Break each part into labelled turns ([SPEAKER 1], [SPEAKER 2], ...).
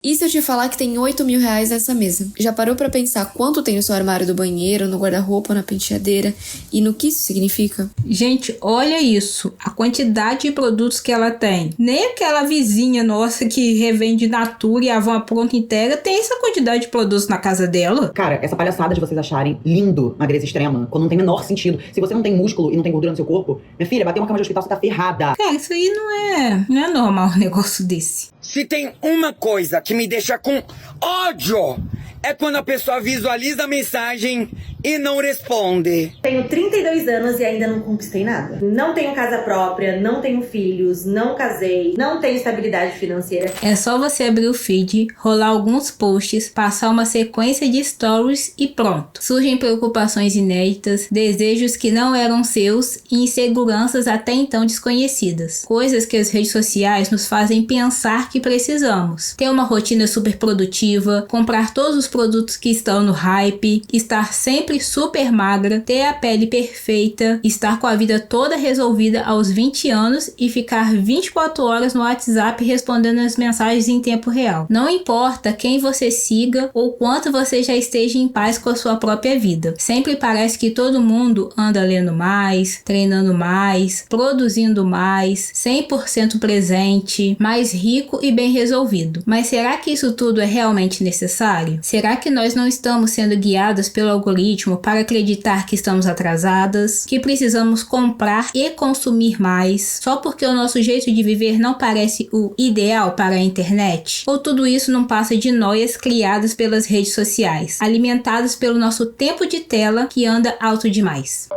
[SPEAKER 1] E se eu te falar que tem 8 mil reais nessa mesa? Já parou pra pensar quanto tem no seu armário do banheiro, no guarda-roupa, na penteadeira e no que isso significa?
[SPEAKER 2] Gente, olha isso, a quantidade de produtos que ela tem. Nem aquela vizinha nossa que revende Natura e Avon pronta inteira tem essa quantidade de produtos na casa dela.
[SPEAKER 3] Cara, essa palhaçada de vocês acharem lindo magreza extrema, quando não tem menor sentido. Se você não tem músculo e não tem gordura no seu corpo, minha filha, bater uma cama de hospital, você tá ferrada.
[SPEAKER 2] Cara, isso aí não é normal um negócio desse.
[SPEAKER 4] Se tem uma coisa que me deixa com ódio, é quando a pessoa visualiza a mensagem e não responde.
[SPEAKER 5] Tenho 32 anos e ainda não conquistei nada. Não tenho casa própria, não tenho filhos, não casei, não tenho estabilidade financeira.
[SPEAKER 2] É só você abrir o feed, rolar alguns posts, passar uma sequência de stories e pronto. Surgem preocupações inéditas, desejos que não eram seus e inseguranças até então desconhecidas. Coisas que as redes sociais nos fazem pensar que precisamos. Ter uma rotina super produtiva, comprar todos os produtos que estão no hype, estar sempre super magra, ter a pele perfeita, estar com a vida toda resolvida aos 20 anos e ficar 24 horas no WhatsApp respondendo as mensagens em tempo real. Não importa quem você siga ou quanto você já esteja em paz com a sua própria vida. Sempre parece que todo mundo anda lendo mais, treinando mais, produzindo mais, 100% presente, mais rico e bem resolvido. Mas será que isso tudo é realmente necessário? Será que nós não estamos sendo guiadas pelo algoritmo para acreditar que estamos atrasadas, que precisamos comprar e consumir mais, só porque o nosso jeito de viver não parece o ideal para a internet? Ou tudo isso não passa de noias criadas pelas redes sociais, alimentadas pelo nosso tempo de tela que anda alto demais?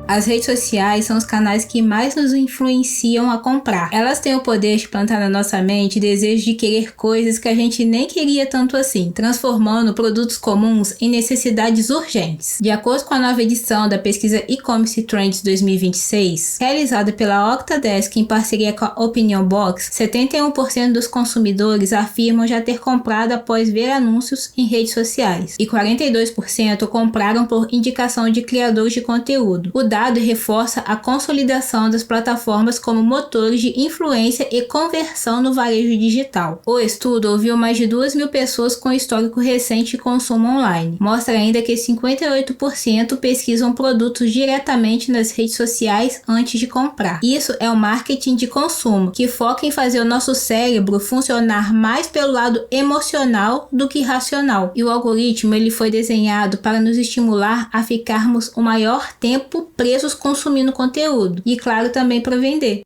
[SPEAKER 2] As redes sociais são os canais que mais nos influenciam a comprar. Elas têm o poder de plantar na nossa mente desejo de querer coisas que a gente nem queria tanto assim, transformando produtos comuns em necessidades urgentes. De acordo com a nova edição da pesquisa E-Commerce Trends 2026, realizada pela Octadesk em parceria com a Opinion Box, 71% dos consumidores afirmam já ter comprado após ver anúncios em redes sociais, e 42% compraram por indicação de criadores de conteúdo. O dado reforça a consolidação das plataformas como motores de influência e conversão no varejo digital. O estudo ouviu mais de 2.000 pessoas com histórico recente de consumo online. Mostra ainda que 58% pesquisam produtos diretamente nas redes sociais antes de comprar. Isso é o marketing de consumo, que foca em fazer o nosso cérebro funcionar mais pelo lado emocional do que racional. E o algoritmo ele foi desenhado para nos estimular a ficarmos o maior tempo presos consumindo conteúdo e, claro, também para vender.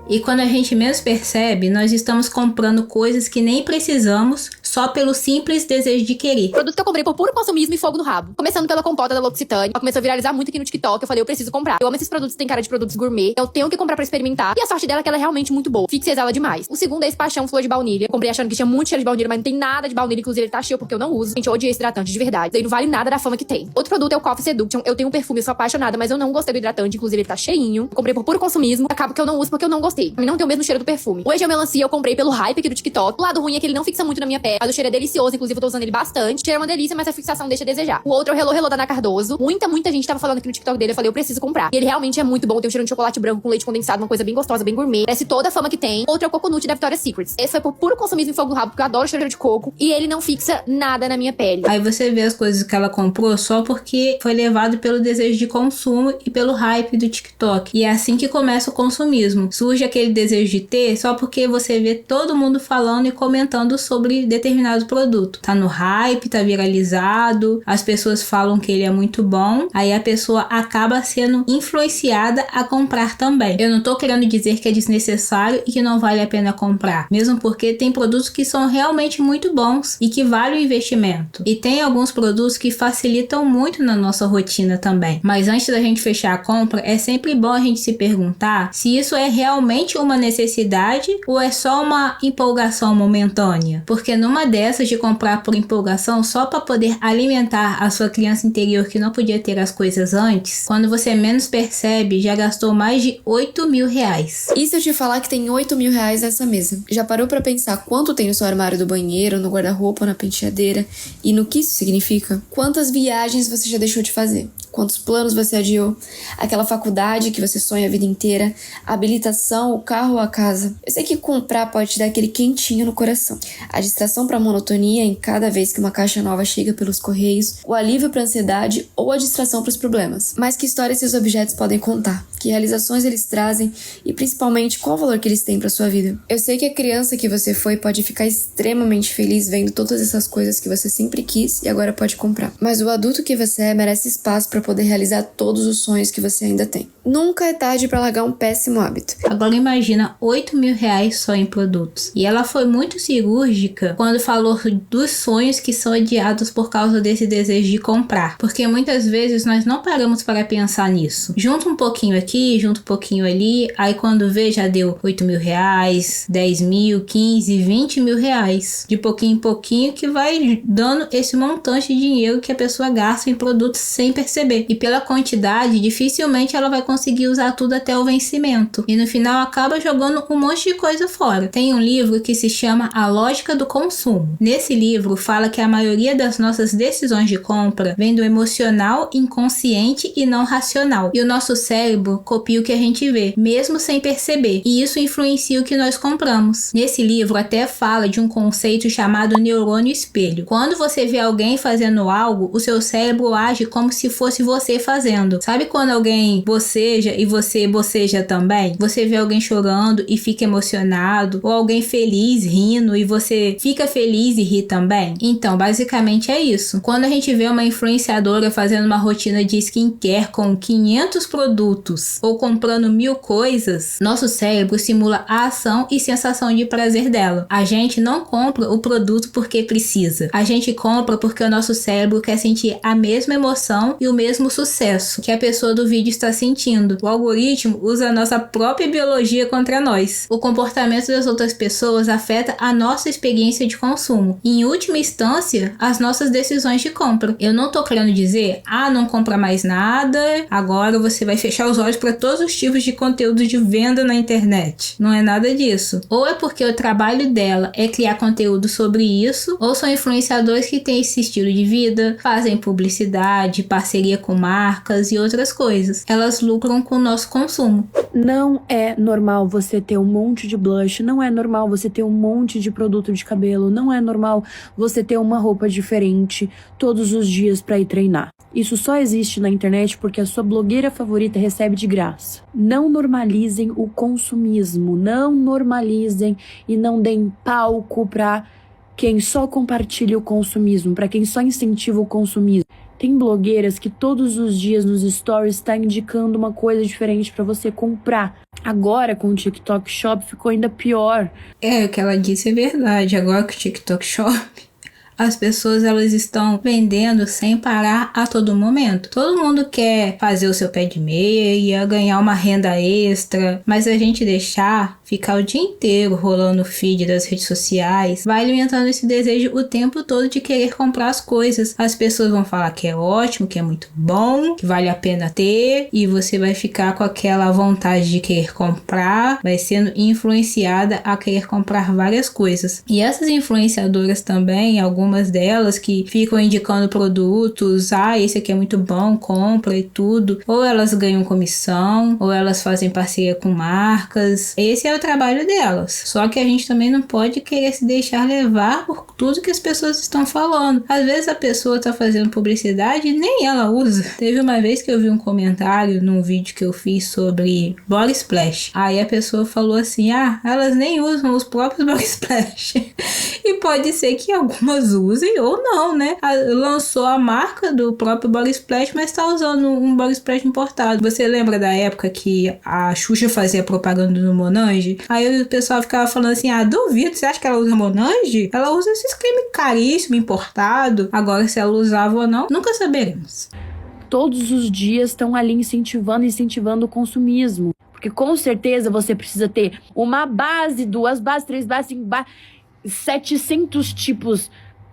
[SPEAKER 2] E quando a gente menos percebe, nós estamos comprando coisas que nem precisamos só pelo simples desejo de querer.
[SPEAKER 6] Produto que eu comprei por puro consumismo e fogo no rabo. Começando pela compota da L'Occitane. Ela começou a viralizar muito aqui no TikTok. Eu falei, eu preciso comprar. Eu amo esses produtos, tem cara de produtos gourmet. Eu tenho que comprar pra experimentar. E a sorte dela é que ela é realmente muito boa. Fixe ela demais. O segundo é esse Paixão Flor de Baunilha. Comprei achando que tinha muito cheiro de baunilha, mas não tem nada de baunilha. Inclusive, ele tá cheio porque eu não uso. Gente, eu odiei esse hidratante de verdade. Daí não vale nada da fama que tem. Outro produto é o Coffee Seduction. Eu tenho um perfume, eu sou apaixonada, mas eu não gostei do hidratante. Inclusive, ele tá cheinho. Comprei por puro consumismo. Acaba que eu não uso porque eu não gostei. Pra mim não tem o mesmo cheiro do perfume. O Egel Melancia eu comprei pelo hype aqui do TikTok. O lado ruim é que ele não fixa muito na minha pele, mas o cheiro é delicioso. Inclusive, eu tô usando ele bastante. O cheiro é uma delícia, mas a fixação deixa a desejar. O outro é o Hello Hello da Ana Cardoso. Muita gente tava falando aqui no TikTok dele. Eu falei, eu preciso comprar. E ele realmente é muito bom. Tem um cheiro de chocolate branco com leite condensado, uma coisa bem gostosa, bem gourmet. Parece toda a fama que tem. Outro é o Coconut da Victoria's Secret. Esse foi por puro consumismo e fogo no rabo, porque eu adoro o cheiro de coco. E ele não fixa nada na minha pele.
[SPEAKER 2] Aí você vê as coisas que ela comprou só porque foi levado pelo desejo de consumo e pelo hype do TikTok. E é assim que começa o consumismo. Surge aquele desejo de ter só porque você vê todo mundo falando e comentando sobre determinado produto. Tá no hype, tá viralizado, as pessoas falam que ele é muito bom, aí a pessoa acaba sendo influenciada a comprar também. Eu não tô querendo dizer que é desnecessário e que não vale a pena comprar, mesmo porque tem produtos que são realmente muito bons e que valem o investimento. E tem alguns produtos que facilitam muito na nossa rotina também. Mas antes da gente fechar a compra, é sempre bom a gente se perguntar se isso é realmente uma necessidade ou é só uma empolgação momentânea. Porque numa numa dessas de comprar por empolgação só para poder alimentar a sua criança interior que não podia ter as coisas antes, quando você menos percebe, já gastou mais de 8 mil reais.
[SPEAKER 1] E se eu te falar que tem 8 mil reais nessa mesa? Já parou pra pensar quanto tem no seu armário do banheiro, no guarda-roupa, na penteadeira e no que isso significa? Quantas viagens você já deixou de fazer? Quantos planos você adiou? Aquela faculdade que você sonha a vida inteira, a habilitação, o carro ou a casa. Eu sei que comprar pode te dar aquele quentinho no coração. A distração para a monotonia em cada vez que uma caixa nova chega pelos correios, o alívio para a ansiedade ou a distração para os problemas. Mas que história esses objetos podem contar? Que realizações eles trazem e principalmente qual o valor que eles têm para sua vida? Eu sei que a criança que você foi pode ficar extremamente feliz vendo todas essas coisas que você sempre quis e agora pode comprar. Mas o adulto que você é merece espaço para poder realizar todos os sonhos que você ainda tem. Nunca é tarde para largar um péssimo hábito.
[SPEAKER 2] Agora imagina 8 mil reais só em produtos. E ela foi muito cirúrgica quando falou dos sonhos que são adiados por causa desse desejo de comprar. Porque muitas vezes nós não paramos para pensar nisso. Junta um pouquinho aqui, junta um pouquinho ali, aí quando vê já deu 8 mil reais, 10 mil, 15, 20 mil reais. De pouquinho em pouquinho que vai dando esse montante de dinheiro que a pessoa gasta em produtos sem perceber. E pela quantidade, dificilmente ela vai conseguir usar tudo até o vencimento. E no final acaba jogando um monte de coisa fora. Tem um livro que se chama A Lógica do Consumo. Nesse livro fala que a maioria das nossas decisões de compra vem do emocional, inconsciente e não racional. E o nosso cérebro copia o que a gente vê, mesmo sem perceber. E isso influencia o que nós compramos. Nesse livro até fala de um conceito chamado neurônio espelho. Quando você vê alguém fazendo algo, o seu cérebro age como se fosse você fazendo. Sabe quando alguém boceja e você boceja também? Você vê alguém chorando e fica emocionado, ou alguém feliz rindo e você fica feliz e ri também? Então, basicamente é isso. Quando a gente vê uma influenciadora fazendo uma rotina de skincare com 500 produtos ou comprando 1000 coisas, nosso cérebro simula a ação e sensação de prazer dela. A gente não compra o produto porque precisa. A gente compra porque o nosso cérebro quer sentir a mesma emoção e o mesmo sucesso que a pessoa do vídeo está sentindo. O algoritmo usa a nossa própria biologia contra nós. O comportamento das outras pessoas afeta a nossa experiência de consumo e, em última instância, as nossas decisões de compra. Eu não tô querendo dizer, não compra mais nada, agora você vai fechar os olhos para todos os tipos de conteúdo de venda na internet. Não é nada disso. Ou é porque o trabalho dela é criar conteúdo sobre isso, ou são influenciadores que têm esse estilo de vida, fazem publicidade, parceria com marcas e outras coisas. Elas lucram com o nosso consumo.
[SPEAKER 7] Não é normal você ter um monte de blush, não é normal você ter um monte de produto de cabelo, não é normal você ter uma roupa diferente todos os dias para ir treinar. Isso só existe na internet porque a sua blogueira favorita recebe de graça. Não normalizem o consumismo, não normalizem e não deem palco para quem só compartilha o consumismo, para quem só incentiva o consumismo. Tem blogueiras que todos os dias nos stories está indicando uma coisa diferente para você comprar. Agora com o TikTok Shop ficou ainda pior.
[SPEAKER 2] O que ela disse é verdade. Agora com o TikTok Shop, as pessoas elas estão vendendo sem parar a todo momento. Todo mundo quer fazer o seu pé de meia, ganhar uma renda extra, mas a gente deixar ficar o dia inteiro rolando o feed das redes sociais vai alimentando esse desejo o tempo todo de querer comprar as coisas. As pessoas vão falar que é ótimo, que é muito bom, que vale a pena ter, e você vai ficar com aquela vontade de querer comprar, vai sendo influenciada a querer comprar várias coisas. E essas influenciadoras também, algumas delas que ficam indicando produtos, esse aqui é muito bom, compra e tudo, ou elas ganham comissão, ou elas fazem parceria com marcas. Esse é o trabalho delas. Só que a gente também não pode querer se deixar levar por tudo que as pessoas estão falando. Às vezes a pessoa tá fazendo publicidade e nem ela usa. Teve uma vez que eu vi um comentário num vídeo que eu fiz sobre Body Splash. Aí a pessoa falou assim, elas nem usam os próprios Body Splash. E pode ser que algumas usem ou não, né? Lançou a marca do próprio Body Splash, mas tá usando um Body Splash importado. Você lembra da época que a Xuxa fazia propaganda no Monange? Aí o pessoal ficava falando assim, duvido, você acha que ela usa Monange? Ela usa esses creme caríssimo, importado. Agora se ela usava ou não, nunca saberemos.
[SPEAKER 7] Todos os dias estão ali incentivando o consumismo. Porque com certeza você precisa ter uma base, 2 bases, 3 bases, 5 bases. 700 tipos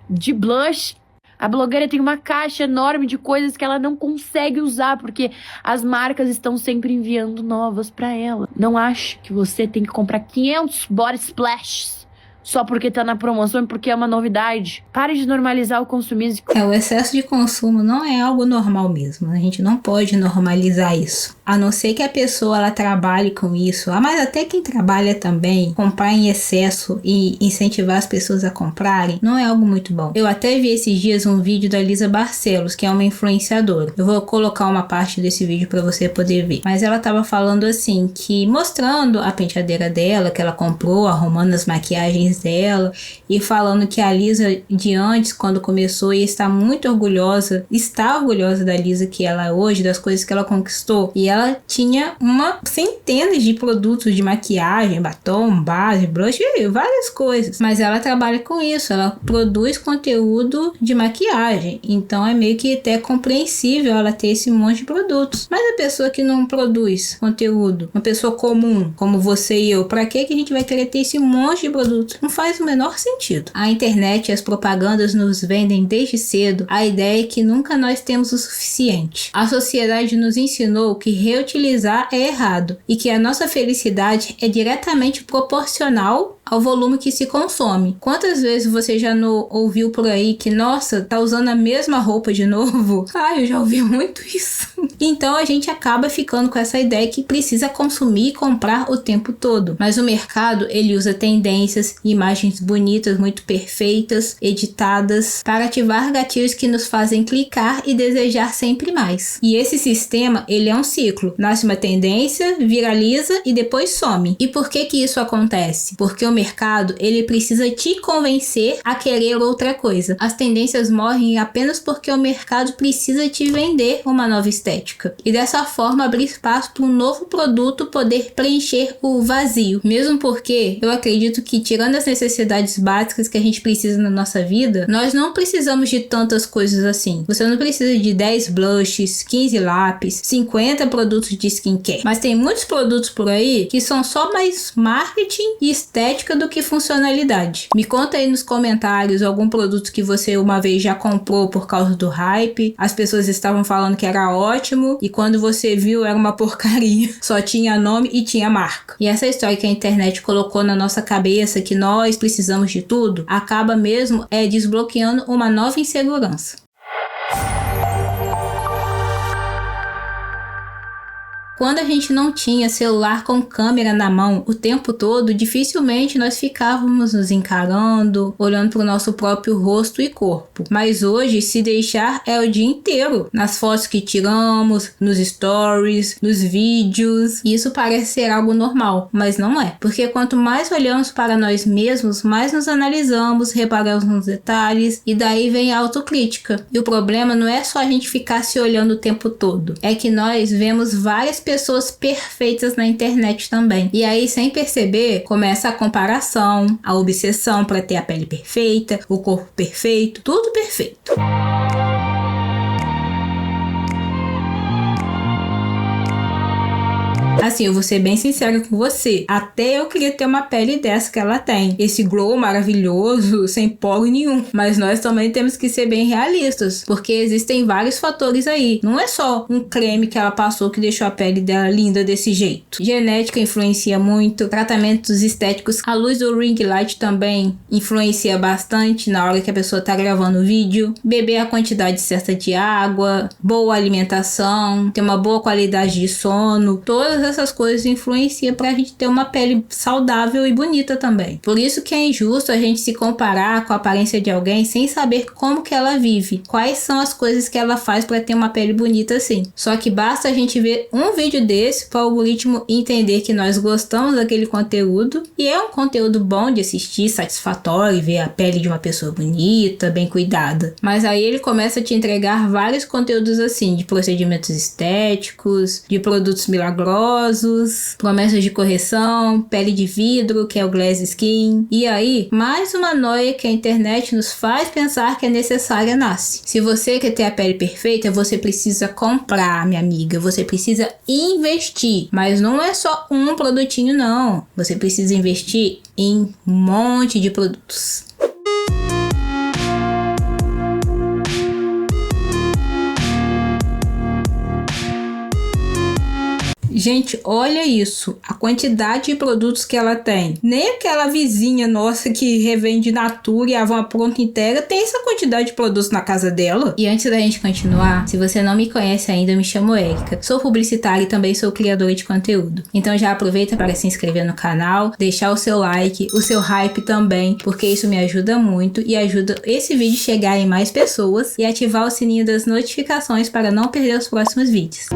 [SPEAKER 7] de blush. A blogueira tem uma caixa enorme de coisas que ela não consegue usar porque as marcas estão sempre enviando novas pra ela. Não ache que você tem que comprar 500 body splashes só porque tá na promoção e porque é uma novidade. Pare de normalizar o consumismo.
[SPEAKER 2] O excesso de consumo não é algo normal mesmo. A gente não pode normalizar isso. A não ser que a pessoa ela trabalhe com isso. Mas até quem trabalha também, comprar em excesso e incentivar as pessoas a comprarem, não é algo muito bom. Eu até vi esses dias um vídeo da Lisa Barcelos, que é uma influenciadora. Eu vou colocar uma parte desse vídeo para você poder ver. Mas ela tava falando assim, que mostrando a penteadeira dela, que ela comprou, arrumando as maquiagens dela, e falando que a Lisa de antes, quando começou, ia estar muito orgulhosa, está orgulhosa da Lisa que ela é hoje, das coisas que ela conquistou. E ela tinha uma centena de produtos de maquiagem, batom, base, blush, várias coisas. Mas ela trabalha com isso, ela produz conteúdo de maquiagem. Então é meio que até compreensível ela ter esse monte de produtos. Mas a pessoa que não produz conteúdo, uma pessoa comum, como você e eu, pra que a gente vai querer ter esse monte de produtos? Não faz o menor sentido. A internet e as propagandas nos vendem desde cedo a ideia que nunca nós temos o suficiente. A sociedade nos ensinou que reutilizar é errado e que a nossa felicidade é diretamente proporcional ao volume que se consome. Quantas vezes você já não ouviu por aí que, nossa, tá usando a mesma roupa de novo? Eu já ouvi muito isso. Então a gente acaba ficando com essa ideia que precisa consumir e comprar o tempo todo. Mas o mercado, ele usa tendências, imagens bonitas, muito perfeitas, editadas, para ativar gatilhos que nos fazem clicar e desejar sempre mais. E esse sistema, ele é um ciclo. Nasce uma tendência, viraliza e depois some. E por que que isso acontece? Porque o mercado, ele precisa te convencer a querer outra coisa. As tendências morrem apenas porque o mercado precisa te vender uma nova estética. E dessa forma abrir espaço para um novo produto poder preencher o vazio. Mesmo porque eu acredito que, tirando as necessidades básicas que a gente precisa na nossa vida, nós não precisamos de tantas coisas assim. Você não precisa de 10 blushes, 15 lápis, 50 produtos de skincare. Mas tem muitos produtos por aí que são só mais marketing e estética do que funcionalidade. Me conta aí nos comentários algum produto que você uma vez já comprou por causa do hype. As pessoas estavam falando que era ótimo e quando você viu era uma porcaria. Só tinha nome e tinha marca. E essa história que a internet colocou na nossa cabeça que nós precisamos de tudo, acaba mesmo desbloqueando uma nova insegurança. Quando a gente não tinha celular com câmera na mão o tempo todo, dificilmente nós ficávamos nos encarando, olhando para o nosso próprio rosto e corpo. Mas hoje, se deixar, é o dia inteiro. Nas fotos que tiramos, nos stories, nos vídeos. E isso parece ser algo normal, mas não é. Porque quanto mais olhamos para nós mesmos, mais nos analisamos, reparamos nos detalhes, e daí vem a autocrítica. E o problema não é só a gente ficar se olhando o tempo todo. É que nós vemos várias pessoas perfeitas na internet também. E aí, sem perceber, começa a comparação, a obsessão para ter a pele perfeita, o corpo perfeito, tudo perfeito. Assim, eu vou ser bem sincera com você. Até eu queria ter uma pele dessa que ela tem. Esse glow maravilhoso, sem poro nenhum. Mas nós também temos que ser bem realistas. Porque existem vários fatores aí. Não é só um creme que ela passou que deixou a pele dela linda desse jeito. Genética influencia muito. Tratamentos estéticos. A luz do ring light também influencia bastante na hora que a pessoa tá gravando o vídeo. Beber a quantidade certa de água. Boa alimentação. Ter uma boa qualidade de sono. Todas essas coisas influenciam pra gente ter uma pele saudável e bonita também. Por isso que é injusto a gente se comparar com a aparência de alguém sem saber como que ela vive, quais são as coisas que ela faz pra ter uma pele bonita assim. Só que basta a gente ver um vídeo desse para o algoritmo entender que nós gostamos daquele conteúdo e é um conteúdo bom de assistir, satisfatório, ver a pele de uma pessoa bonita, bem cuidada. Mas aí ele começa a te entregar vários conteúdos assim, de procedimentos estéticos, de produtos milagrosos, oleosos, promessas de correção, pele de vidro, que é o glass skin. E aí, mais uma noia que a internet nos faz pensar que é necessária nasce. Se você quer ter a pele perfeita, você precisa comprar, minha amiga. Você precisa investir. Mas não é só um produtinho, não. Você precisa investir em um monte de produtos. Gente, olha isso, a quantidade de produtos que ela tem. Nem aquela vizinha nossa que revende Natura e Avon pronta inteira tem essa quantidade de produtos na casa dela. E antes da gente continuar, se você não me conhece ainda, eu me chamo Érica. Sou publicitária e também sou criadora de conteúdo. Então já aproveita para se inscrever no canal, deixar o seu like, o seu hype também, porque isso me ajuda muito e ajuda esse vídeo a chegar em mais pessoas e ativar o sininho das notificações para não perder os próximos vídeos.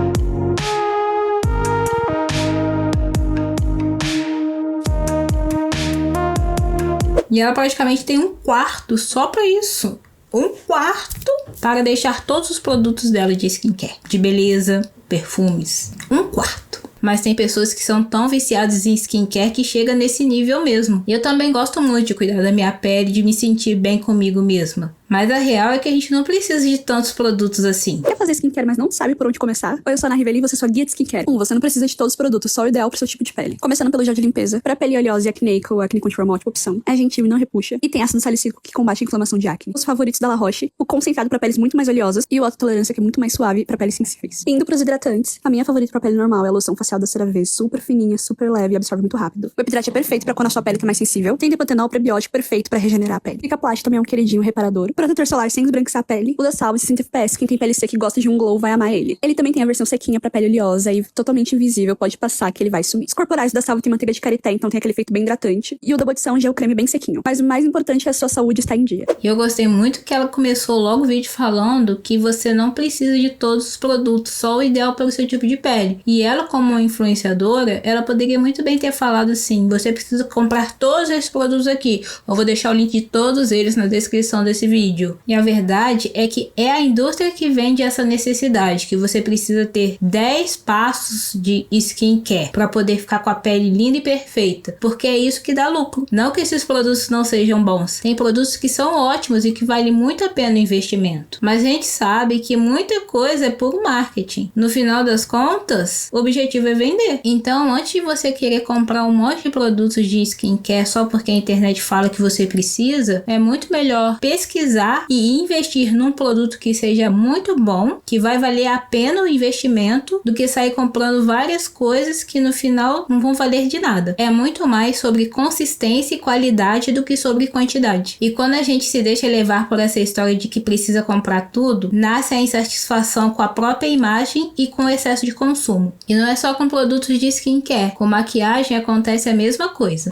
[SPEAKER 2] E ela praticamente tem um quarto só pra isso. Um quarto para deixar todos os produtos dela de skincare, de beleza, perfumes. Um quarto. Mas tem pessoas que são tão viciadas em skincare que chega nesse nível mesmo. E eu também gosto muito de cuidar da minha pele, de me sentir bem comigo mesma. Mas a real é que a gente não precisa de tantos produtos assim.
[SPEAKER 8] Quer fazer skincare, mas não sabe por onde começar? Ou eu sou a Ana Rivelli e você é sua guia de skincare. Você não precisa de todos os produtos, só o ideal pro seu tipo de pele. Começando pelo gel de limpeza. Pra pele oleosa e acneica ou acne control, uma ótima opção. É gentil e não repuxa. E tem ácido salicílico que combate a inflamação de acne. Os favoritos da La Roche, o concentrado pra peles muito mais oleosas e o autotolerância que é muito mais suave pra peles sensíveis. Indo pros hidratantes, a minha favorita pra pele normal é a loção facial da CeraVe, super fininha, super leve e absorve muito rápido. O Epidrate é perfeito pra quando a sua pele tá mais sensível. Tem Depotenol prebiótico perfeito pra regenerar a pele. Cicaplast também é um queridinho reparador. Protetor solar sem esbranquiçar a pele. O da Salve 60 FPS, quem tem pele seca e gosta de um glow vai amar ele. Ele também tem a versão sequinha pra pele oleosa e totalmente invisível, pode passar que ele vai sumir. Os corporais da Salve tem manteiga de karité, então tem aquele efeito bem hidratante. E o da Botição é um gel creme bem sequinho. Mas o mais importante é a sua saúde estar em dia.
[SPEAKER 2] E eu gostei muito que ela começou logo o vídeo falando que você não precisa de todos os produtos, só o ideal para o seu tipo de pele. E ela, como influenciadora, ela poderia muito bem ter falado assim: você precisa comprar todos esses produtos aqui. Eu vou deixar o link de todos eles na descrição desse vídeo. E a verdade é que é a indústria que vende essa necessidade, que você precisa ter 10 passos de skincare para poder ficar com a pele linda e perfeita, porque é isso que dá lucro. Não que esses produtos não sejam bons, tem produtos que são ótimos e que valem muito a pena o investimento, mas a gente sabe que muita coisa é puro marketing. No final das contas, o objetivo é vender. Então, antes de você querer comprar um monte de produtos de skincare só porque a internet fala que você precisa, é muito melhor pesquisar e investir num produto que seja muito bom, que vai valer a pena o investimento, do que sair comprando várias coisas que no final não vão valer de nada. É muito mais sobre consistência e qualidade do que sobre quantidade. E quando a gente se deixa levar por essa história de que precisa comprar tudo, nasce a insatisfação com a própria imagem e com o excesso de consumo. E não é só com produtos de skincare, com maquiagem acontece a mesma coisa.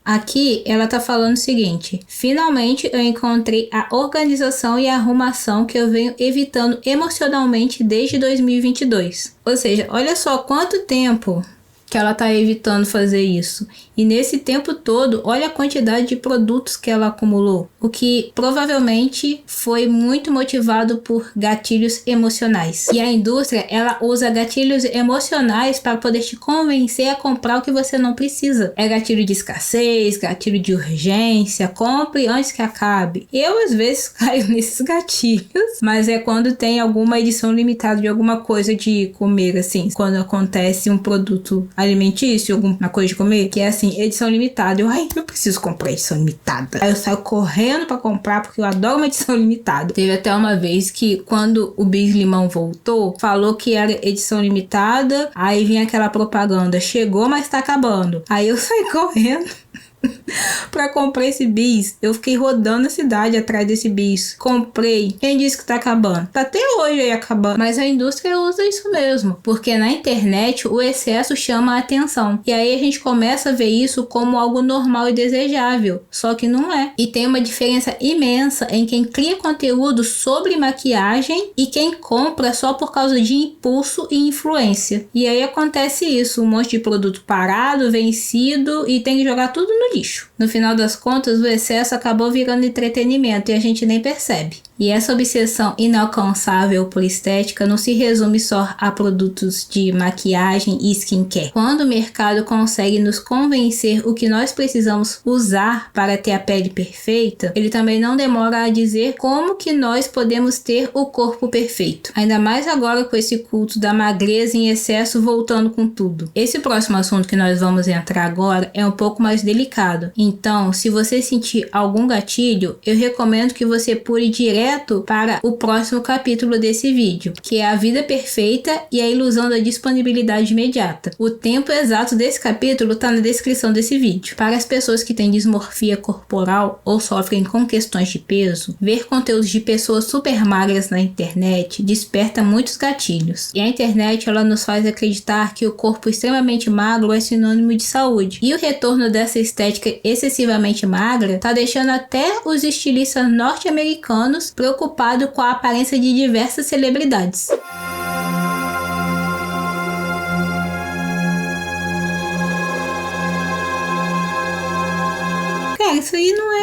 [SPEAKER 2] Aqui ela tá falando o seguinte: finalmente eu encontrei a organização e a arrumação que eu venho evitando emocionalmente desde 2022. Ou seja, olha só quanto tempo que ela tá evitando fazer isso. E nesse tempo todo, olha a quantidade de produtos que ela acumulou. O que provavelmente foi muito motivado por gatilhos emocionais. E a indústria, ela usa gatilhos emocionais para poder te convencer a comprar o que você não precisa. É gatilho de escassez, gatilho de urgência, compre antes que acabe. Eu às vezes caio nesses gatilhos, mas é quando tem alguma edição limitada de alguma coisa de comer, assim. Quando acontece um produto alimentício, alguma coisa de comer, que é assim, edição limitada. Eu preciso comprar edição limitada. Aí eu saio correndo pra comprar, porque eu adoro uma edição limitada. Teve até uma vez que, quando o Bis Limão voltou, falou que era edição limitada, aí vinha aquela propaganda: chegou, mas tá acabando. Aí eu saí correndo pra comprar esse bis. Eu fiquei rodando a cidade atrás desse bis. Comprei. Quem disse que tá acabando? Tá até hoje aí acabando. Mas a indústria usa isso mesmo, porque na internet o excesso chama a atenção. E aí a gente começa a ver isso como algo normal e desejável. Só que não é. E tem uma diferença imensa em quem cria conteúdo sobre maquiagem e quem compra só por causa de impulso e influência. E aí acontece isso. Um monte de produto parado, vencido, e tem que jogar tudo no lixo. No final das contas, o excesso acabou virando entretenimento e a gente nem percebe. E essa obsessão inalcançável por estética não se resume só a produtos de maquiagem e skincare. Quando o mercado consegue nos convencer o que nós precisamos usar para ter a pele perfeita, ele também não demora a dizer como que nós podemos ter o corpo perfeito. Ainda mais agora com esse culto da magreza em excesso voltando com tudo. Esse próximo assunto que nós vamos entrar agora é um pouco mais delicado. Então, se você sentir algum gatilho, eu recomendo que você pule direto para o próximo capítulo desse vídeo, que é a vida perfeita e a ilusão da disponibilidade imediata. O tempo exato desse capítulo está na descrição desse vídeo. Para as pessoas que têm dismorfia corporal ou sofrem com questões de peso, ver conteúdos de pessoas super magras na internet desperta muitos gatilhos. E a internet ela nos faz acreditar que o corpo extremamente magro é sinônimo de saúde. E o retorno dessa estética excessivamente magra está deixando até os estilistas norte-americanos preocupados com a aparência de diversas celebridades. Cara, isso aí não é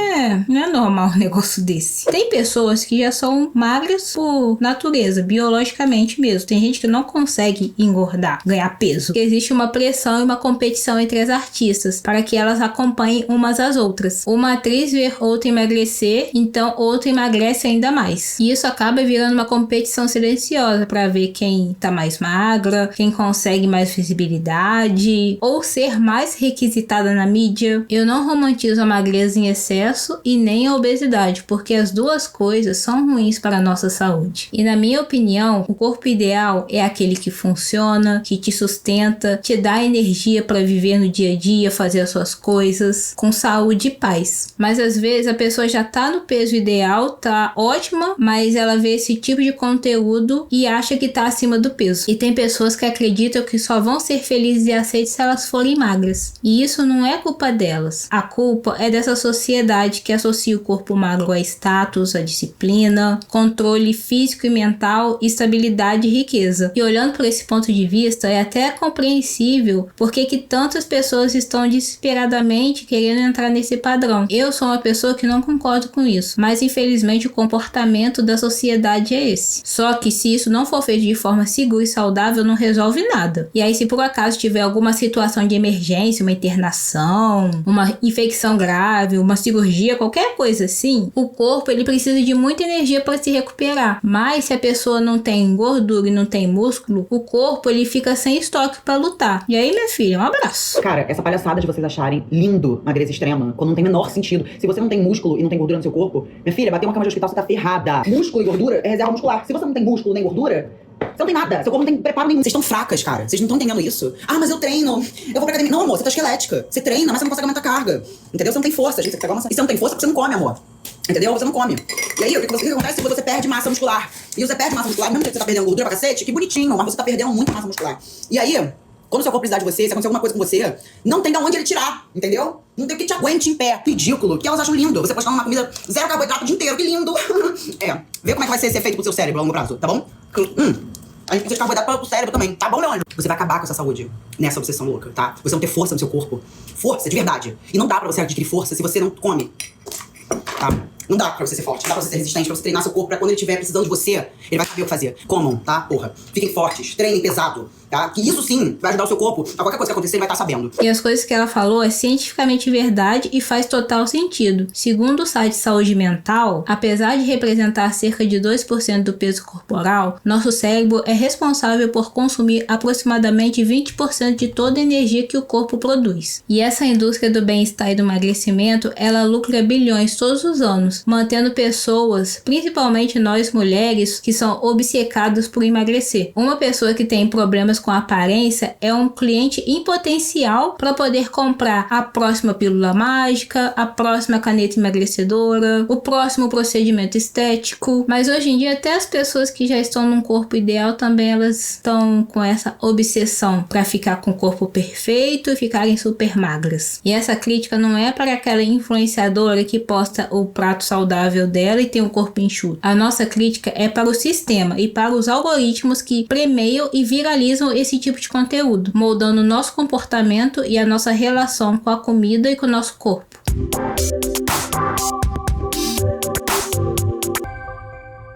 [SPEAKER 2] normal um negócio desse. Tem pessoas que já são magras por natureza, biologicamente mesmo. Tem gente que não consegue engordar, ganhar peso. Porque existe uma pressão e uma competição entre as artistas para que elas acompanhem umas às outras. Uma atriz ver outra emagrecer, então outra emagrece ainda mais. E isso acaba virando uma competição silenciosa para ver quem tá mais magra, quem consegue mais visibilidade ou ser mais requisitada na mídia. Eu não romantizo a magreza em excesso e nem a obesidade, porque as duas coisas são ruins para a nossa saúde. E na minha opinião, o corpo ideal é aquele que funciona, que te sustenta, te dá energia para viver no dia a dia, fazer as suas coisas com saúde e paz. Mas às vezes a pessoa já tá no peso ideal, tá ótima, mas ela vê esse tipo de conteúdo e acha que tá acima do peso. E tem pessoas que acreditam que só vão ser felizes e aceitas se elas forem magras. E isso não é culpa delas. A culpa é dessa sociedade que associa o corpo magro a status, a disciplina, controle físico e mental, estabilidade e riqueza. E olhando por esse ponto de vista, é até compreensível porque que tantas pessoas estão desesperadamente querendo entrar nesse padrão. Eu sou uma pessoa que não concordo com isso, mas infelizmente o comportamento da sociedade é esse. Só que se isso não for feito de forma segura e saudável, não resolve nada. E aí se por acaso tiver alguma situação de emergência, uma internação, uma infecção grave, uma cirurgia, qualquer coisa assim, o corpo ele precisa de muita energia para se recuperar. Mas se a pessoa não tem gordura e não tem músculo, o corpo ele fica sem estoque para lutar. E aí, minha filha, um abraço.
[SPEAKER 3] Cara, essa palhaçada de vocês acharem lindo magreza extrema, quando não tem menor sentido. Se você não tem músculo e não tem gordura no seu corpo, minha filha, bater uma cama de hospital, você tá ferrada. Músculo e gordura é reserva muscular. Se você não tem músculo nem gordura, você não tem nada, seu corpo não tem preparo nenhum. Vocês estão fracas, cara. Vocês não estão entendendo isso. Ah, mas eu treino, eu vou pra academia. Não, amor, você tá esquelética. Você treina, mas você não consegue aumentar a carga. Entendeu? Você não tem força, gente. E você não tem força porque você não come, amor. Entendeu? Você não come. E aí, o que acontece se você perde massa muscular? E você perde massa muscular, mesmo que você tá perdendo gordura pra cacete, que bonitinho, mas você tá perdendo muita massa muscular. E aí, quando o seu corpo precisar de você, se acontecer alguma coisa com você, não tem de onde ele tirar, entendeu? Não tem que te aguente em pé. Ridículo. Que elas acham lindo. Você postar uma comida zero carboidrato o dia inteiro. Que lindo. Vê como é que vai ser esse efeito pro seu cérebro a longo prazo, tá bom? A gente precisa de carboidrato pro cérebro também, tá bom, meu anjo? Você vai acabar com essa saúde nessa obsessão louca, tá? Você não ter força no seu corpo. Força, de verdade. E não dá pra você adquirir força se você não come, tá? Não dá pra você ser forte, não dá pra você ser resistente, pra você treinar seu corpo pra quando ele estiver precisando de você, ele vai saber o que fazer. Comam, tá? Porra. Fiquem fortes, treinem pesado, tá? Que isso sim vai ajudar o seu corpo a qualquer coisa que acontecer, ele vai estar sabendo.
[SPEAKER 2] E as coisas que ela falou é cientificamente verdade e faz total sentido. Segundo o site Saúde Mental, apesar de representar cerca de 2% do peso corporal, nosso cérebro é responsável por consumir aproximadamente 20% de toda a energia que o corpo produz. E essa indústria do bem-estar e do emagrecimento, ela lucra bilhões todos os anos, mantendo pessoas, principalmente nós mulheres, que são obcecadas por emagrecer. Uma pessoa que tem problemas com a aparência é um cliente em potencial para poder comprar a próxima pílula mágica, a próxima caneta emagrecedora, o próximo procedimento estético. Mas hoje em dia até as pessoas que já estão num corpo ideal também elas estão com essa obsessão para ficar com o corpo perfeito e ficarem super magras. E essa crítica não é para aquela influenciadora que posta o prato saudável dela e tem um corpo enxuto. A nossa crítica é para o sistema e para os algoritmos que premiam e viralizam consumindo esse tipo de conteúdo, moldando o nosso comportamento e a nossa relação com a comida e com o nosso corpo.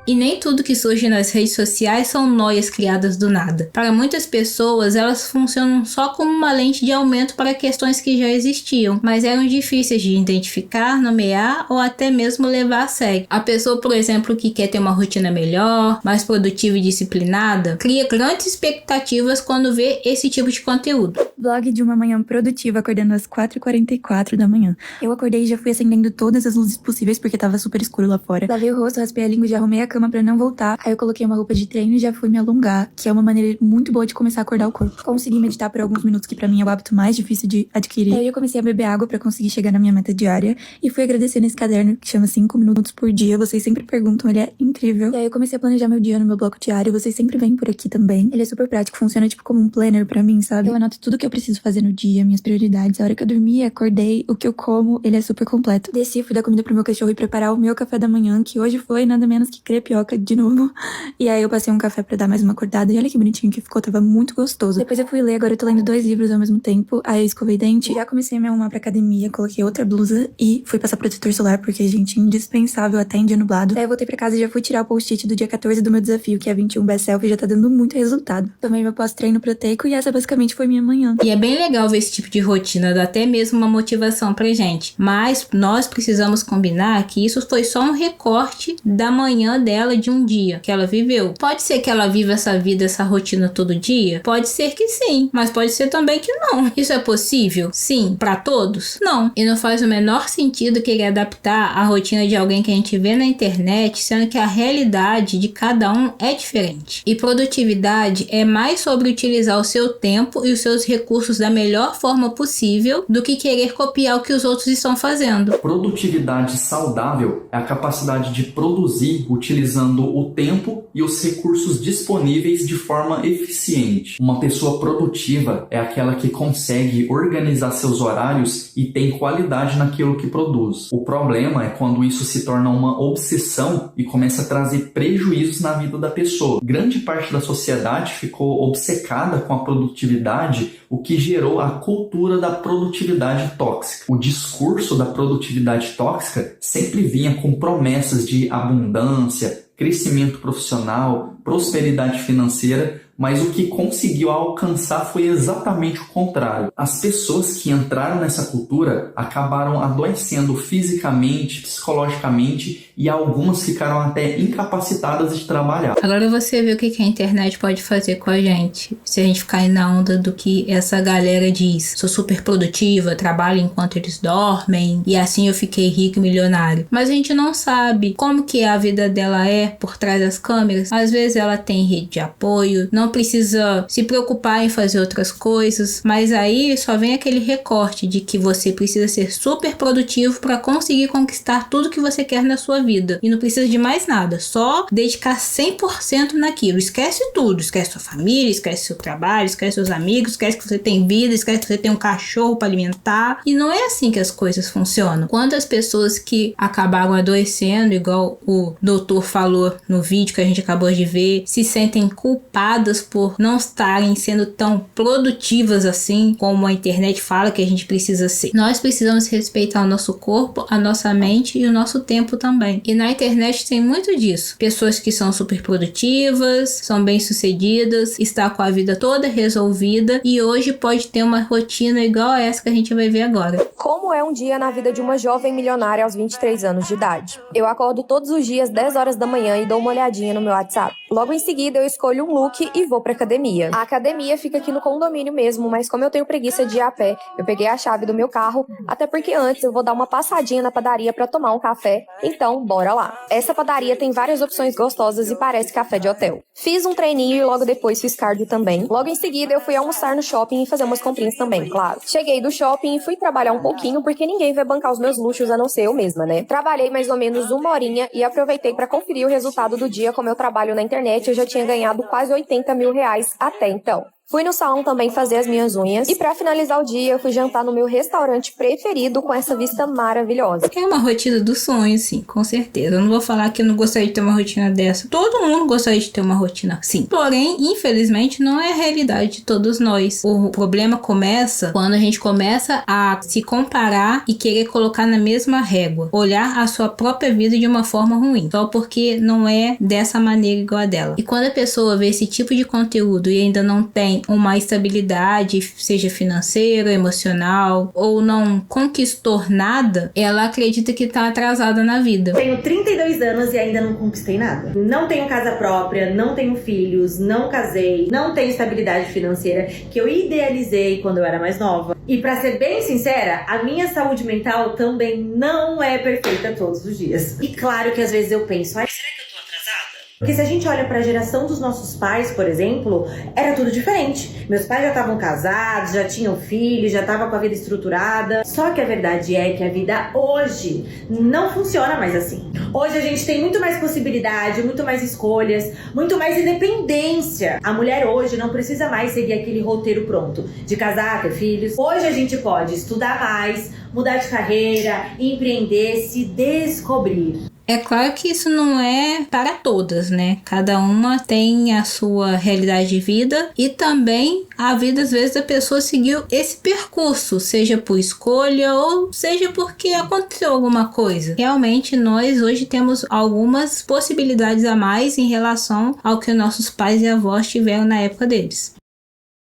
[SPEAKER 2] E nem tudo que surge nas redes sociais são noias criadas do nada. Para muitas pessoas, elas funcionam só como uma lente de aumento para questões que já existiam, mas eram difíceis de identificar, nomear ou até mesmo levar a sério. A pessoa, por exemplo, que quer ter uma rotina melhor, mais produtiva e disciplinada, cria grandes expectativas quando vê esse tipo de conteúdo.
[SPEAKER 9] Blog de uma manhã produtiva, acordando às 4h44 da manhã. Eu acordei e já fui acendendo todas as luzes possíveis porque tava super escuro lá fora. Lavei o rosto, raspei a língua e já arrumei a cama pra não voltar. Aí eu coloquei uma roupa de treino e já fui me alongar, que é uma maneira muito boa de começar a acordar o corpo. Consegui meditar por alguns minutos, que pra mim é o hábito mais difícil de adquirir. Aí eu comecei a beber água pra conseguir chegar na minha meta diária e fui agradecendo esse caderno que chama 5 minutos por dia. Vocês sempre perguntam, ele é incrível. E aí eu comecei a planejar meu dia no meu bloco diário. Vocês sempre vêm por aqui também. Ele é super prático, funciona tipo como um planner pra mim, sabe? Eu anoto tudo que eu preciso fazer no dia, minhas prioridades, a hora que eu dormi, acordei, o que eu como, ele é super completo. Desci, fui dar comida pro meu cachorro e preparar o meu café da manhã, que hoje foi nada menos que crepioca de novo. E aí eu passei um café pra dar mais uma acordada e olha que bonitinho que ficou, tava muito gostoso. Depois eu fui ler, agora eu tô lendo 2 livros ao mesmo tempo. Aí eu escovei dente, já comecei a me arrumar pra academia, coloquei outra blusa e fui passar protetor solar, porque, gente, indispensável até em dia nublado. Aí eu voltei pra casa e já fui tirar o post-it do dia 14 do meu desafio, que é 21 best selfie, já tá dando muito resultado. Tomei meu pós-treino proteico e essa basicamente foi minha manhã.
[SPEAKER 2] E é bem legal ver esse tipo de rotina, dá até mesmo uma motivação pra gente. Mas nós precisamos combinar que isso foi só um recorte da manhã dela de um dia que ela viveu. Pode ser que ela viva essa vida, essa rotina todo dia? Pode ser que sim, mas pode ser também que não. Isso é possível? Sim. Pra todos? Não. E não faz o menor sentido querer adaptar a rotina de alguém que a gente vê na internet, sendo que a realidade de cada um é diferente. E produtividade é mais sobre utilizar o seu tempo e os seus recursos da melhor forma possível do que querer copiar o que os outros estão fazendo.
[SPEAKER 10] Produtividade saudável é a capacidade de produzir utilizando o tempo e os recursos disponíveis de forma eficiente. Uma pessoa produtiva é aquela que consegue organizar seus horários e tem qualidade naquilo que produz. O problema é quando isso se torna uma obsessão e começa a trazer prejuízos na vida da pessoa. Grande parte da sociedade ficou obcecada com a produtividade, o que gerou a cultura da produtividade tóxica. O discurso da produtividade tóxica sempre vinha com promessas de abundância, crescimento profissional, prosperidade financeira, mas o que conseguiu alcançar foi exatamente o contrário. As pessoas que entraram nessa cultura acabaram adoecendo fisicamente, psicologicamente e algumas ficaram até incapacitadas de trabalhar.
[SPEAKER 2] Agora você vê o que a internet pode fazer com a gente, se a gente ficar aí na onda do que essa galera diz. Sou super produtiva, trabalho enquanto eles dormem e assim eu fiquei rico e milionário. Mas a gente não sabe como que a vida dela é por trás das câmeras. Às vezes ela tem rede de apoio, não precisa se preocupar em fazer outras coisas, mas aí só vem aquele recorte de que você precisa ser super produtivo para conseguir conquistar tudo que você quer na sua vida e não precisa de mais nada, só dedicar 100% naquilo. Esquece tudo, esquece sua família, esquece seu trabalho, esquece seus amigos, esquece que você tem vida, esquece que você tem um cachorro para alimentar. E não é assim que as coisas funcionam. Quantas pessoas que acabaram adoecendo, igual o doutor falou no vídeo que a gente acabou de ver, se sentem culpadas por não estarem sendo tão produtivas assim como a internet fala que a gente precisa ser. Nós precisamos respeitar o nosso corpo, a nossa mente e o nosso tempo também. E na internet tem muito disso. Pessoas que são super produtivas, são bem-sucedidas, está com a vida toda resolvida e hoje pode ter uma rotina igual a essa que a gente vai ver agora.
[SPEAKER 11] Como é um dia na vida de uma jovem milionária aos 23 anos de idade? Eu acordo todos os dias 10 horas da manhã e dou uma olhadinha no meu WhatsApp. Logo em seguida eu escolho um look e vou pra academia. A academia fica aqui no condomínio mesmo, mas como eu tenho preguiça de ir a pé, eu peguei a chave do meu carro, até porque antes eu vou dar uma passadinha na padaria pra tomar um café, então bora lá. Essa padaria tem várias opções gostosas e parece café de hotel. Fiz um treininho e logo depois fiz cardio também. Logo em seguida eu fui almoçar no shopping e fazer umas comprinhas também, claro. Cheguei do shopping e fui trabalhar um pouquinho, porque ninguém vai bancar os meus luxos a não ser eu mesma, né? Trabalhei mais ou menos 1 horinha e aproveitei pra conferir o resultado do dia. Como eu trabalho na internet, eu já tinha ganhado quase 80 mil reais até então. Fui no salão também fazer as minhas unhas. E pra finalizar o dia, eu fui jantar no meu restaurante preferido com essa vista maravilhosa.
[SPEAKER 2] É uma rotina do sonho, sim, com certeza. Eu não vou falar que eu não gostaria de ter uma rotina dessa. Todo mundo gostaria de ter uma rotina assim. Porém, infelizmente, não é a realidade de todos nós. O problema começa quando a gente começa a se comparar e querer colocar na mesma régua. Olhar a sua própria vida de uma forma ruim. Só porque não é dessa maneira igual a dela. E quando a pessoa vê esse tipo de conteúdo e ainda não tem uma estabilidade, seja financeira, emocional, ou não conquistou nada, ela acredita que tá atrasada na vida.
[SPEAKER 5] Tenho 32 anos e ainda não conquistei nada. Não tenho casa própria, não tenho filhos, não casei, não tenho estabilidade financeira que eu idealizei quando eu era mais nova. E pra ser bem sincera, a minha saúde mental também não é perfeita todos os dias. E claro que às vezes eu penso, ai, será que eu tô atrasada? Porque se a gente olha para a geração dos nossos pais, por exemplo, era tudo diferente. Meus pais já estavam casados, já tinham filhos, já estavam com a vida estruturada. Só que a verdade é que a vida hoje não funciona mais assim. Hoje a gente tem muito mais possibilidade, muito mais escolhas, muito mais independência. A mulher hoje não precisa mais seguir aquele roteiro pronto de casar, ter filhos. Hoje a gente pode estudar mais, mudar de carreira, empreender, se descobrir.
[SPEAKER 2] É claro que isso não é para todas, né? Cada uma tem a sua realidade de vida e também a vida, às vezes, da pessoa seguiu esse percurso, seja por escolha ou seja porque aconteceu alguma coisa. Realmente, nós hoje temos algumas possibilidades a mais em relação ao que nossos pais e avós tiveram na época deles.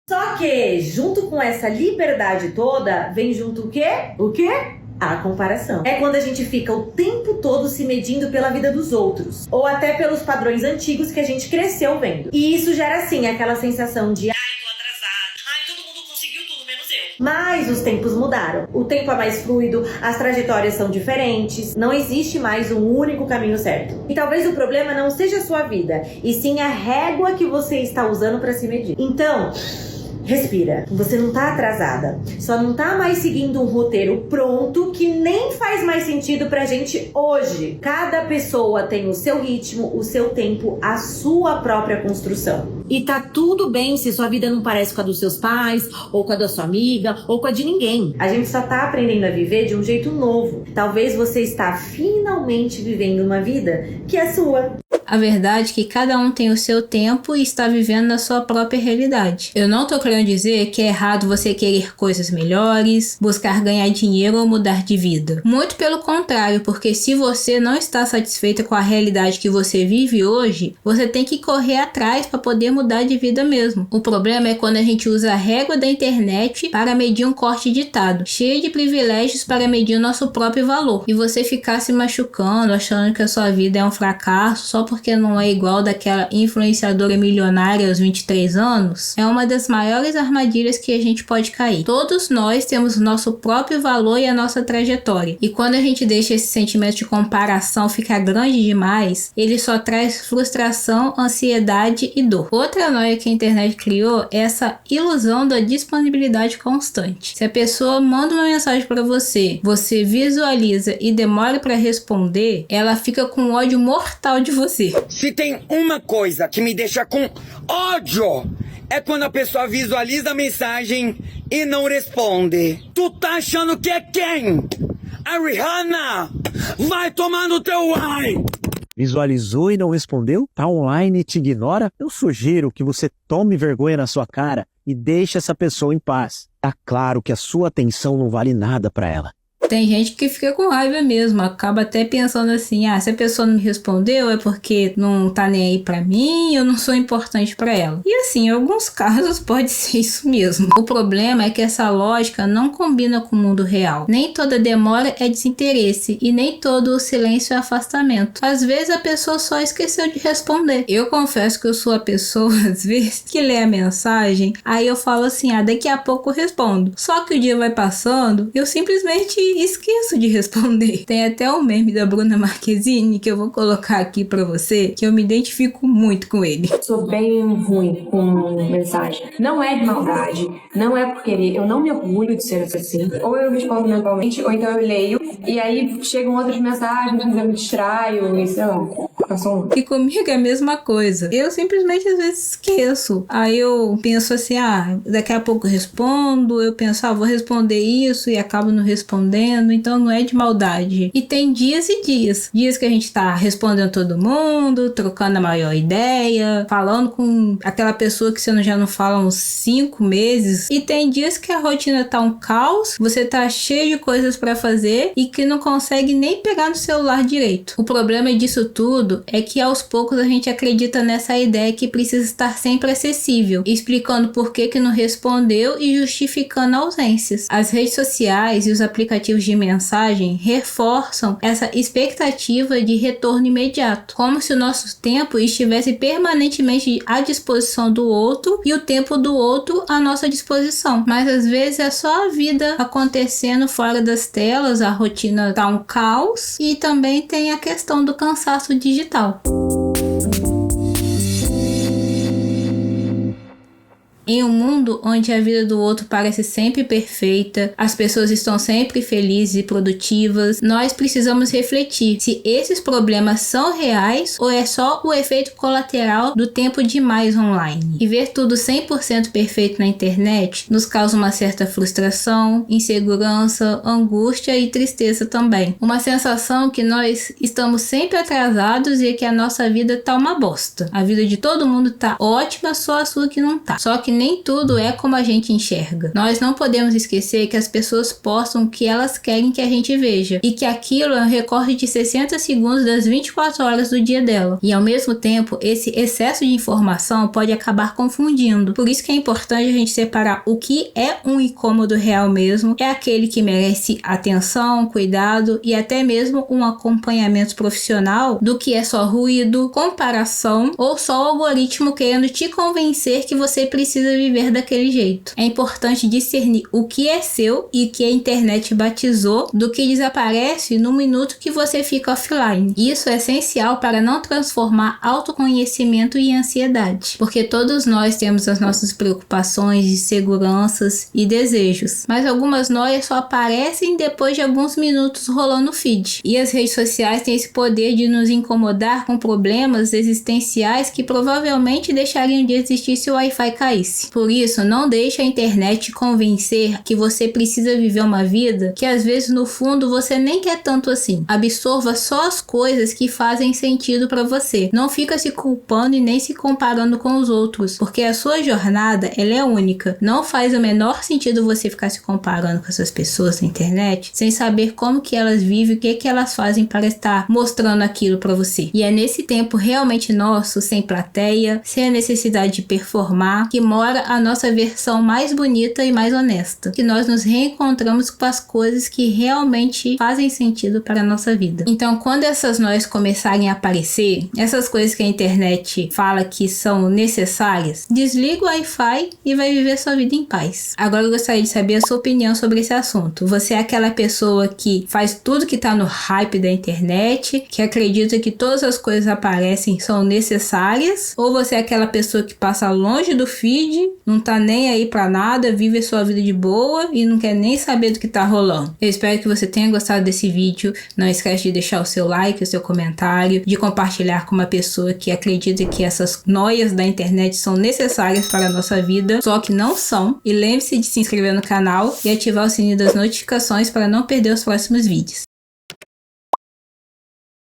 [SPEAKER 5] Só que, junto com essa liberdade toda, vem junto o quê? O quê? A comparação. É quando a gente fica o tempo todo se medindo pela vida dos outros. Ou até pelos padrões antigos que a gente cresceu vendo. E isso gera, assim, aquela sensação de ai, tô atrasado. Ai, todo mundo conseguiu tudo, menos eu. Mas os tempos mudaram. O tempo é mais fluido, as trajetórias são diferentes. Não existe mais um único caminho certo. E talvez o problema não seja a sua vida, e sim a régua que você está usando para se medir. Então, respira, você não tá atrasada, só não tá mais seguindo um roteiro pronto que nem faz mais sentido pra gente hoje. Cada pessoa tem o seu ritmo, o seu tempo, a sua própria construção. E tá tudo bem se sua vida não parece com a dos seus pais, ou com a da sua amiga, ou com a de ninguém. A gente só tá aprendendo a viver de um jeito novo. Talvez você está finalmente vivendo uma vida que é sua.
[SPEAKER 2] A verdade é que cada um tem o seu tempo e está vivendo na sua própria realidade. Eu não tô querendo dizer que é errado você querer coisas melhores, buscar ganhar dinheiro ou mudar de vida. Muito pelo contrário, porque se você não está satisfeita com a realidade que você vive hoje, você tem que correr atrás para poder mudar de vida mesmo. O problema é quando a gente usa a régua da internet para medir um corte ditado, cheio de privilégios para medir o nosso próprio valor. E você ficar se machucando, achando que a sua vida é um fracasso só porque não é igual daquela influenciadora milionária aos 23 anos, é uma das maiores armadilhas que a gente pode cair. Todos nós temos o nosso próprio valor e a nossa trajetória. E quando a gente deixa esse sentimento de comparação ficar grande demais, ele só traz frustração, ansiedade e dor. Outra noia que a internet criou é essa ilusão da disponibilidade constante. Se a pessoa manda uma mensagem para você, você visualiza e demora para responder, ela fica com ódio mortal de você.
[SPEAKER 4] Se tem uma coisa que me deixa com ódio, é quando a pessoa visualiza a mensagem e não responde. Tu tá achando que é quem? A Rihanna? Vai tomar no teu ai!
[SPEAKER 12] Visualizou e não respondeu? Tá online e te ignora? Eu sugiro que você tome vergonha na sua cara e deixe essa pessoa em paz. Tá claro que a sua atenção não vale nada pra ela.
[SPEAKER 2] Tem gente que fica com raiva mesmo, acaba até pensando assim, se a pessoa não me respondeu é porque não tá nem aí pra mim, eu não sou importante pra ela. E assim, em alguns casos pode ser isso mesmo. O problema é que essa lógica não combina com o mundo real. Nem toda demora é desinteresse e nem todo o silêncio é afastamento. Às vezes a pessoa só esqueceu de responder. Eu confesso que eu sou a pessoa, às vezes, que lê a mensagem, aí eu falo assim, daqui a pouco eu respondo. Só que o dia vai passando, eu simplesmente e esqueço de responder. Tem até um meme da Bruna Marquezine que eu vou colocar aqui pra você, que eu me identifico muito com ele.
[SPEAKER 13] Sou bem ruim com mensagem. Não é de maldade, não é por querer. Eu não me orgulho de ser assim. Ou eu respondo mentalmente, ou então eu leio, e aí chegam outras mensagens, eu me distraio, e sei lá,
[SPEAKER 2] E comigo é a mesma coisa. Eu simplesmente às vezes esqueço. Aí eu penso assim, daqui a pouco eu respondo, eu penso, vou responder isso e acabo não respondendo, então não é de maldade. E tem dias e dias. Dias que a gente tá respondendo todo mundo, trocando a maior ideia, falando com aquela pessoa que você já não fala há uns 5 meses. E tem dias que a rotina tá um caos, você tá cheio de coisas pra fazer e que não consegue nem pegar no celular direito. O problema disso tudo é que aos poucos a gente acredita nessa ideia que precisa estar sempre acessível, explicando por que não respondeu e justificando ausências. As redes sociais e os aplicativos de mensagem reforçam essa expectativa de retorno imediato, como se o nosso tempo estivesse permanentemente à disposição do outro e o tempo do outro à nossa disposição. Mas às vezes é só a vida acontecendo fora das telas, a rotina tá um caos e também tem a questão do cansaço digital. Em um mundo onde a vida do outro parece sempre perfeita, as pessoas estão sempre felizes e produtivas, nós precisamos refletir se esses problemas são reais ou é só o efeito colateral do tempo demais online. E ver tudo 100% perfeito na internet nos causa uma certa frustração, insegurança, angústia e tristeza também. Uma sensação que nós estamos sempre atrasados e que a nossa vida tá uma bosta. A vida de todo mundo tá ótima, só a sua que não tá. Só que nem tudo é como a gente enxerga. Nós não podemos esquecer que as pessoas postam o que elas querem que a gente veja e que aquilo é um recorte de 60 segundos das 24 horas do dia dela. E ao mesmo tempo, esse excesso de informação pode acabar confundindo. Por isso que é importante a gente separar o que é um incômodo real mesmo, é aquele que merece atenção, cuidado e até mesmo um acompanhamento profissional, do que é só ruído, comparação ou só o algoritmo querendo te convencer que você precisa viver daquele jeito. É importante discernir o que é seu e que a internet batizou do que desaparece no minuto que você fica offline. Isso é essencial para não transformar autoconhecimento em ansiedade, porque todos nós temos as nossas preocupações, inseguranças e desejos, mas algumas noias só aparecem depois de alguns minutos rolando o feed. E as redes sociais têm esse poder de nos incomodar com problemas existenciais que provavelmente deixariam de existir se o Wi-Fi caísse. Por isso, não deixe a internet te convencer que você precisa viver uma vida que às vezes no fundo você nem quer tanto assim. Absorva só as coisas que fazem sentido para você. Não fica se culpando e nem se comparando com os outros, porque a sua jornada, ela é única. Não faz o menor sentido você ficar se comparando com essas pessoas na internet sem saber como que elas vivem, o que elas fazem para estar mostrando aquilo para você. E é nesse tempo realmente nosso, sem plateia, sem a necessidade de performar, que mora a nossa versão mais bonita e mais honesta, que nós nos reencontramos com as coisas que realmente fazem sentido para a nossa vida. Então, quando essas nós começarem a aparecer, essas coisas que a internet fala que são necessárias, desliga o Wi-Fi e vai viver sua vida em paz. Agora eu gostaria de saber a sua opinião sobre esse assunto. Você é aquela pessoa que faz tudo que tá no hype da internet, que acredita que todas as coisas aparecem são necessárias, ou você é aquela pessoa que passa longe do feed, não tá nem aí pra nada, vive a sua vida de boa e não quer nem saber do que tá rolando? Eu espero que você tenha gostado desse vídeo. Não esquece de deixar o seu like, o seu comentário, de compartilhar com uma pessoa que acredita que essas noias da internet são necessárias para a nossa vida, só que não são. E lembre-se de se inscrever no canal e ativar o sininho das notificações para não perder os próximos vídeos.